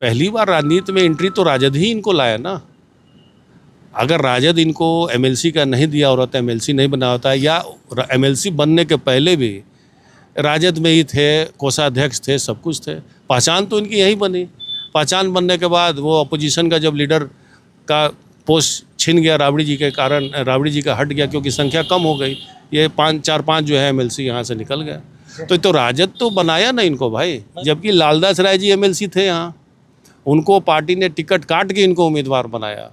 पहली बार राजनीति में एंट्री तो राजद ही इनको लाया ना। अगर राजद इनको एमएलसी का नहीं दिया होता, एमएलसी नहीं बना होता, या एमएलसी बनने के पहले भी राजद में ही थे, कोषाध्यक्ष थे, सब कुछ थे, पहचान तो इनकी यही बनी। पहचान बनने के बाद वो अपोजिशन का जब लीडर का पोस्ट छिन गया राबड़ी जी के कारण, राबड़ी जी का हट गया क्योंकि संख्या कम हो गई, ये 4-5 जो है एमएलसी यहाँ से निकल गया। तो राजद तो बनाया ना इनको भाई, जबकि लालदास राय जी एमएलसी थे यहाँ, उनको पार्टी ने टिकट काट के इनको उम्मीदवार बनाया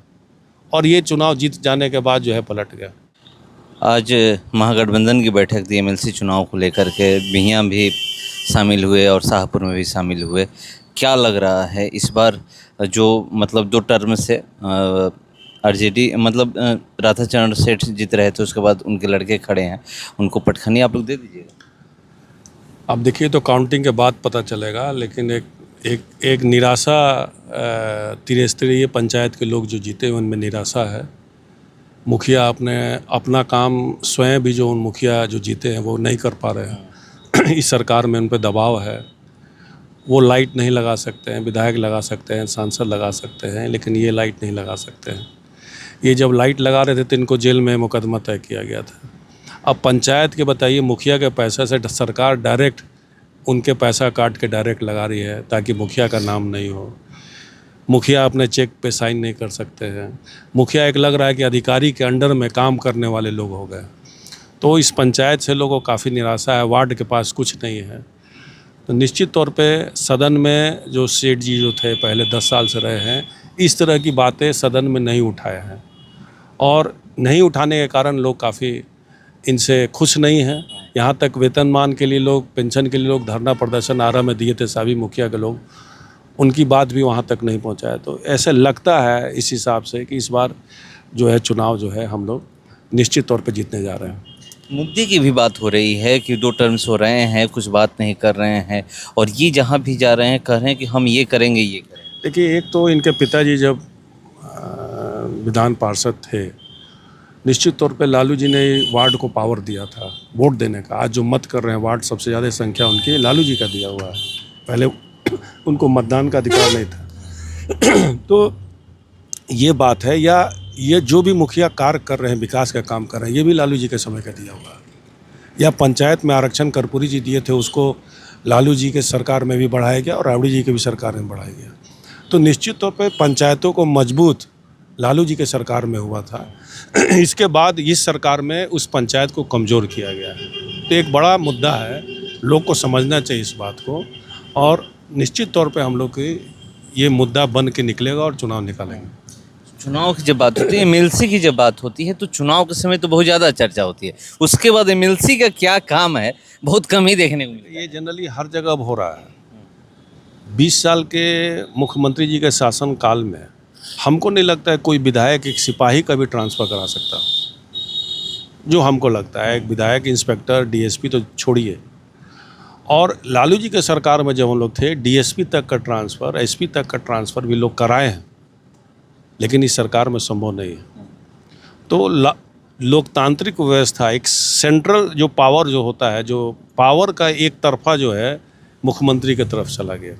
और ये चुनाव जीत जाने के बाद जो है पलट गया। आज महागठबंधन की बैठक थी एमएलसी चुनाव को लेकर के, बिहियां भी शामिल हुए और शाहपुर में भी शामिल हुए। क्या लग रहा है इस बार जो मतलब 2 टर्म से आरजेडी मतलब राधाचरण सेठ जीत रहे थे, उसके बाद उनके लड़के खड़े हैं, उनको पटखनी आप लोग दे दीजिएगा? अब देखिए तो काउंटिंग के बाद पता चलेगा, लेकिन एक निराशा त्रिस्तरीय पंचायत के लोग जो जीते उनमें निराशा है। मुखिया अपना काम स्वयं भी जो उन मुखिया जो जीते हैं वो नहीं कर पा रहे हैं। इस सरकार में उन पर दबाव है, वो लाइट नहीं लगा सकते हैं, विधायक लगा सकते हैं, सांसद लगा सकते हैं, लेकिन ये लाइट नहीं लगा सकते हैं। ये जब लाइट लगा रहे थे तो इनको जेल में मुकदमा तय किया गया था। अब पंचायत के बताइए, मुखिया के पैसे से सरकार डायरेक्ट उनके पैसा काट के डायरेक्ट लगा रही है ताकि मुखिया का नाम नहीं हो। मुखिया अपने चेक पे साइन नहीं कर सकते हैं। मुखिया एक लग रहा है कि अधिकारी के अंडर में काम करने वाले लोग हो गए। तो इस पंचायत से लोगों को काफ़ी निराशा है, वार्ड के पास कुछ नहीं है। तो निश्चित तौर पे सदन में जो सेठ जी जो थे पहले 10 साल से रहे हैं, इस तरह की बातें सदन में नहीं उठाए हैं और नहीं उठाने के कारण लोग काफ़ी इनसे खुश नहीं हैं। यहाँ तक वेतनमान के लिए लोग, पेंशन के लिए लोग धरना प्रदर्शन आरा में दिए थे सभी मुखिया के लोग, उनकी बात भी वहाँ तक नहीं पहुँचा है। तो ऐसे लगता है इस हिसाब से कि इस बार जो है चुनाव जो है हम लोग निश्चित तौर पे जीतने जा रहे हैं। मुद्दे की भी बात हो रही है कि 2 टर्म्स हो रहे हैं, कुछ बात नहीं कर रहे हैं, और ये जहाँ भी जा रहे हैं कह रहे हैं कि हम ये करेंगे, ये करेंगे। देखिए, एक तो इनके पिताजी जब विधान पार्षद थे, निश्चित तौर पे लालू जी ने वार्ड को पावर दिया था वोट देने का। आज जो मत कर रहे हैं वार्ड, सबसे ज़्यादा संख्या उनकी लालू जी का दिया हुआ है। पहले उनको मतदान का अधिकार नहीं था। तो ये बात है, या ये जो भी मुखिया कार्य कर रहे हैं, विकास का काम कर रहे हैं, ये भी लालू जी के समय का दिया हुआ है। या पंचायत में आरक्षण कर्पूरी जी दिए थे, उसको लालू जी के सरकार में भी बढ़ाया गया और राबड़ी जी के भी सरकार में बढ़ाया गया। तो निश्चित तौर पे पंचायतों को मजबूत लालू जी के सरकार में हुआ था। इसके बाद इस सरकार में उस पंचायत को कमज़ोर किया गया है। तो एक बड़ा मुद्दा है, लोग को समझना चाहिए इस बात को, और निश्चित तौर पे हम लोग की ये मुद्दा बन के निकलेगा और चुनाव निकालेंगे। चुनाव की जब बात होती है, एमएलसी की जब बात होती है, तो चुनाव के समय तो बहुत ज़्यादा चर्चा होती है। उसके बाद एमएलसी का क्या काम है, बहुत कम ही देखने को मिलता है। ये जनरली हर जगह अब हो रहा है। 20 साल के मुख्यमंत्री जी के शासन काल में हमको नहीं लगता है कोई विधायक एक सिपाही का भी ट्रांसफ़र करा सकता, जो हमको लगता है। एक विधायक, इंस्पेक्टर, डीएसपी तो छोड़िए। और लालू जी के सरकार में जब हम लोग थे, डीएसपी तक का ट्रांसफ़र, एसपी तक का ट्रांसफ़र भी लोग कराए हैं, लेकिन इस सरकार में संभव नहीं है। तो लोकतांत्रिक व्यवस्था, एक सेंट्रल जो पावर जो होता है, जो पावर का एक तरफा जो है मुख्यमंत्री की तरफ चला गया,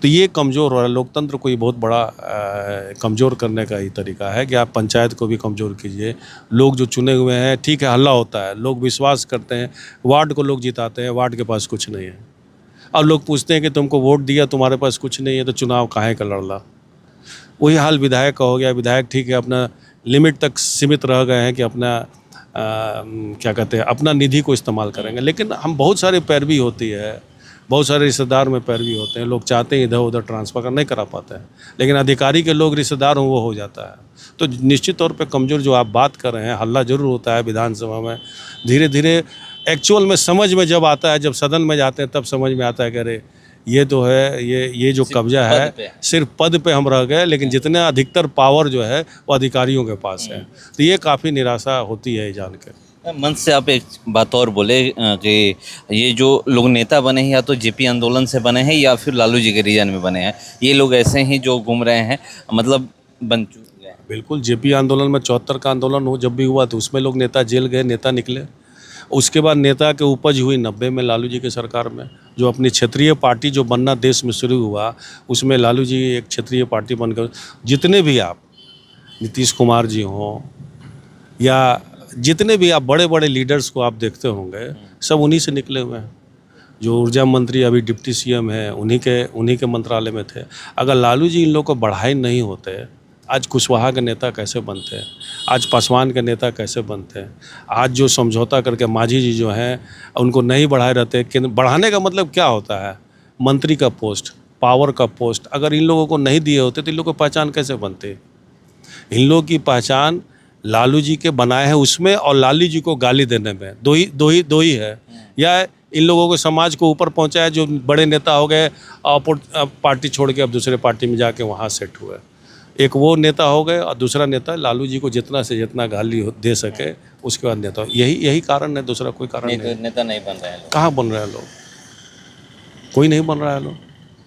तो ये कमज़ोर हो रहा है। लोकतंत्र को ये बहुत बड़ा कमज़ोर करने का ही तरीका है कि आप पंचायत को भी कमज़ोर कीजिए। लोग जो चुने हुए हैं, ठीक है, हल्ला होता है, लोग विश्वास करते हैं, वार्ड को लोग जिताते हैं, वार्ड के पास कुछ नहीं है। अब लोग पूछते हैं कि तुमको वोट दिया, तुम्हारे पास कुछ नहीं है, तो चुनाव काहे का लड़ला। वही हाल विधायक का हो गया। विधायक ठीक है, अपना लिमिट तक सीमित रह गए हैं कि अपना क्या कहते हैं, अपना निधि को इस्तेमाल करेंगे। लेकिन हम बहुत सारी पैरवी होती है, बहुत सारे रिश्तेदार में पैरवी होते हैं, लोग चाहते हैं इधर उधर ट्रांसफ़र कर, नहीं करा पाते हैं, लेकिन अधिकारी के लोग रिश्तेदार हों वो हो जाता है। तो निश्चित तौर पे कमज़ोर जो आप बात कर रहे हैं, हल्ला ज़रूर होता है विधानसभा में। धीरे धीरे एक्चुअल में समझ में जब आता है, जब सदन में जाते हैं, तब समझ में आता है कि अरे ये तो है, ये जो कब्जा है सिर्फ पद पे हम रह गए, लेकिन जितना अधिकतर पावर जो है वो अधिकारियों के पास है। तो ये काफ़ी निराशा होती है ये जान कर। मंच से आप एक बात और बोले कि ये जो लोग नेता बने हैं, या तो जेपी आंदोलन से बने हैं या फिर लालू जी के रीजन में बने हैं, ये लोग ऐसे ही जो घूम रहे हैं, मतलब बन चुके हैं। बिल्कुल, जेपी आंदोलन में 74 का आंदोलन हो जब भी हुआ तो उसमें लोग नेता जेल गए, नेता निकले। उसके बाद नेता के उपज हुई 90 में लालू जी की सरकार में, जो अपनी क्षेत्रीय पार्टी जो बनना देश में शुरू हुआ, उसमें लालू जी एक क्षेत्रीय पार्टी बनकर, जितने भी आप नीतीश कुमार जी हों या जितने भी आप बड़े बड़े लीडर्स को आप देखते होंगे, सब उन्हीं से निकले हुए हैं। जो ऊर्जा मंत्री अभी डिप्टी सीएम है, उन्हीं के मंत्रालय में थे। अगर लालू जी इन लोग को बढ़ाए नहीं होते, आज कुशवाहा के नेता कैसे बनते हैं, आज पासवान के नेता कैसे बनते हैं, आज जो समझौता करके मांझी जी जो हैं उनको नहीं बढ़ाए रहते। बढ़ाने का मतलब क्या होता है? मंत्री का पोस्ट, पावर का पोस्ट अगर इन लोगों को नहीं दिए होते तो इन लोगों को पहचान कैसे बनते? इन लोगों की पहचान लालू जी के बनाए हैं उसमें और लालू जी को गाली देने में, दो ही है। या इन लोगों को समाज को ऊपर पहुंचाया, जो बड़े नेता हो गए पार्टी छोड़ के अब दूसरे पार्टी में जाके वहाँ सेट हुए। एक वो नेता हो गए और दूसरा नेता लालू जी को जितना से जितना गाली दे सके, उसके बाद नेता। यही कारण है, दूसरा कोई कारण नहीं। नेता नहीं बन रहे हैं लोग। कहाँ बन रहे हैं लोग? कोई नहीं बन रहा है लोग।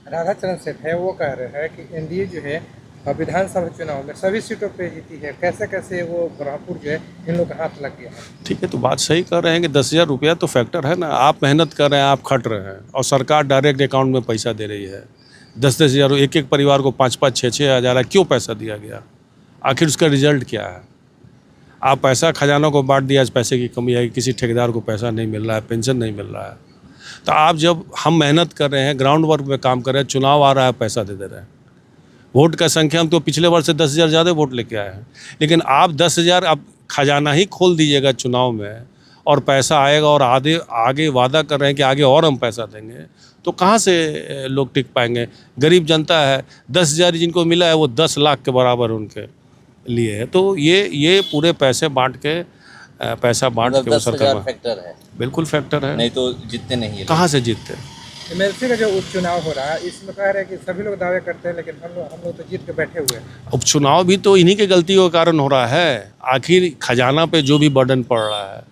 राधाचरण सेठ है, वो कह रहे हैं कि एनडीए जो है विधानसभा चुनाव में सभी सीटों पे जीती है। कैसे कैसे वो ब्रह्मपुर जो है इन लोग का हाथ लग गया है। ठीक है, तो बात सही कर रहे हैं कि 10,000 रुपया तो फैक्टर है ना। आप मेहनत कर रहे हैं, आप खट रहे हैं और सरकार डायरेक्ट अकाउंट में पैसा दे रही है। 10-10 हज़ार, एक परिवार को 5-5, 6-6 हज़ार क्यों पैसा दिया गया? आखिर उसका रिजल्ट क्या है? आप पैसा खजाना को बांट दिया, आज पैसे की कमी आई, किसी ठेकेदार को पैसा नहीं मिल रहा है, पेंशन नहीं मिल रहा है। तो आप जब हम मेहनत कर रहे हैं, ग्राउंड वर्क में काम कर रहे हैं, चुनाव आ रहा है, पैसा दे रहे हैं। वोट का संख्या हम तो पिछले वर्ष से 10,000 ज़्यादा वोट लेके आए हैं, लेकिन आप 10,000 अब खजाना ही खोल दीजिएगा चुनाव में और पैसा आएगा और आगे वादा कर रहे हैं कि आगे और हम पैसा देंगे, तो कहाँ से लोग टिक पाएंगे? गरीब जनता है, 10,000 जिनको मिला है वो 10 लाख के बराबर उनके लिए है। तो ये पूरे पैसे बांट के वो सरकार फैक्टर है। बिल्कुल फैक्टर है, नहीं तो जीतते नहीं है। कहाँ से जीतते? एमएलसी का जो उपचुनाव हो रहा है, इसमें कह रहे हैं कि सभी लोग दावे करते हैं, लेकिन हम लोग तो जीत के बैठे हुए हैं। उपचुनाव भी तो इन्हीं के गलतियों के कारण हो रहा है। आखिर खजाना पे जो भी बर्डन पड़ रहा है,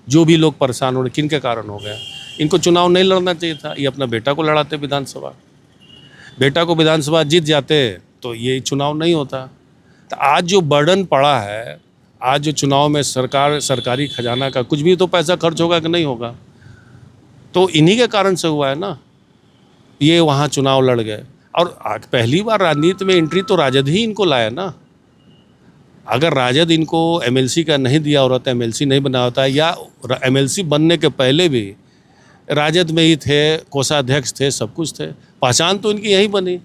जो भी लोग परेशान हो रहे, किन के कारण हो गया? इनको चुनाव नहीं लड़ना चाहिए था। ये अपना बेटा को लड़ाते विधानसभा, बेटा को विधानसभा जीत जाते तो ये चुनाव नहीं होता। तो आज जो बर्डन पड़ा है, आज जो चुनाव में सरकारी खजाना का कुछ भी तो पैसा खर्च होगा कि नहीं होगा, तो इन्हीं के कारण से हुआ है ना। ये वहाँ चुनाव लड़ गए और पहली बार राजनीति में एंट्री तो राजद ही इनको लाया ना। अगर राजद इनको एमएलसी का नहीं दिया होता, एमएलसी नहीं बना होता, या एमएलसी बनने के पहले भी राजद में ही थे, कोषाध्यक्ष थे, सब कुछ थे, पहचान तो इनकी यही बनी।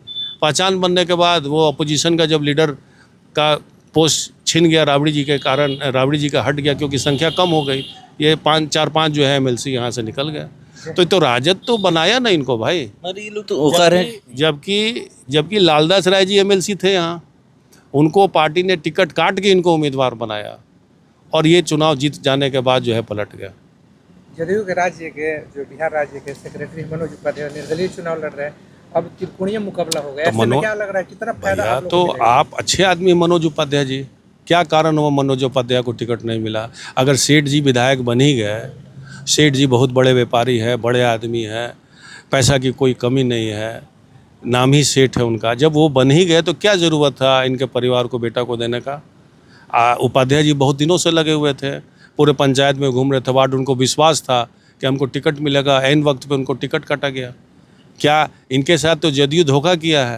पहचान बनने के बाद वो अपोजिशन का जब लीडर का पोस्ट छिन गया राबड़ी जी के कारण, राबड़ी जी का हट गया क्योंकि संख्या कम हो गई, ये 4-5 जो है एमएलसी यहाँ से निकल गया। तो राजद तो बनाया ना इनको भाई। अरे ये लोग तो ओकार है। जबकि लालदास राय जी एमएलसी थे यहाँ, उनको पार्टी ने टिकट काट के इनको उम्मीदवार बनाया और ये चुनाव जीत जाने के बाद जो है पलट गया। जदयू के राज्य के जो बिहार राज्य के सेक्रेटरी मनोज उपाध्याय निर्दलीय चुनाव लड़ रहे हैं, अब त्रिकोणीय मुकाबला हो गया। ऐसे में क्या लग रहा है, कितना फायदा आप लोगों को मिलेगा? आप अच्छे आदमी मनोज उपाध्याय जी, क्या कारण हुआ मनोज उपाध्याय को टिकट नहीं मिला? अगर सेठ जी विधायक बन ही गए, सेठ जी बहुत बड़े व्यापारी है, बड़े आदमी है, पैसा की कोई कमी नहीं है, नाम ही सेठ है उनका, जब वो बन ही गए तो क्या ज़रूरत था इनके परिवार को बेटा को देने का? उपाध्याय जी बहुत दिनों से लगे हुए थे, पूरे पंचायत में घूम रहे थे, वार्ड, उनको विश्वास था कि हमको टिकट मिलेगा, ऐन वक्त पे उनको टिकट काटा गया। क्या इनके साथ तो जदयू धोखा किया है?